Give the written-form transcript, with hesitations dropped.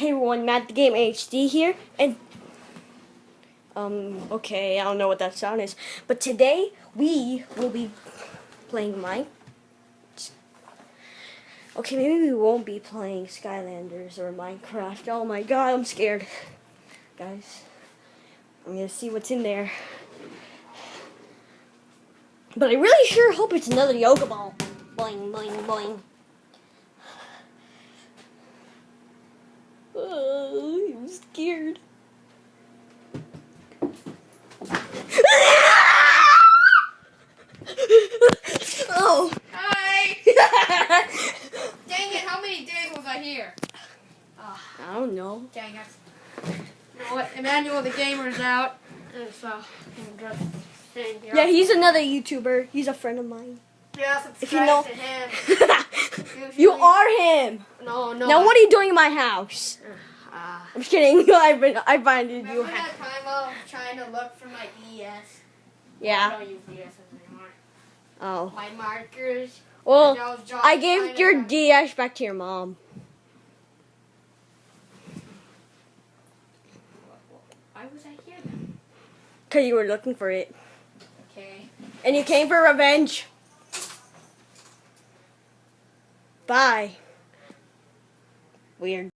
Hey everyone, MattTheGamerHD here, and okay, I don't know what that sound is, but today we will be playing Okay, maybe we won't be playing Skylanders or Minecraft. Oh my god, I'm scared. Guys, I'm gonna see what's in there. But I really sure hope it's another yoga ball. Boing, boing, boing. I'm scared. Oh. Hi. Dang it! How many days was I here? I don't know. Dang it! You know what? Emmanuel the gamer's out, and so I'm just sitting here. Yeah, he's another YouTuber. He's a friend of mine. Yeah, subscribe If you know, to him. you are him. No. Now, what are you doing in my house? I'm just kidding. I finded you. Remember that time I was trying to look for my ES? Yeah. I don't use ES anymore. Oh. My markers. Well, I I gave your DS back to your mom. Why was I here then? Because you were looking for it. Okay. And you came for revenge. Bye. Weird.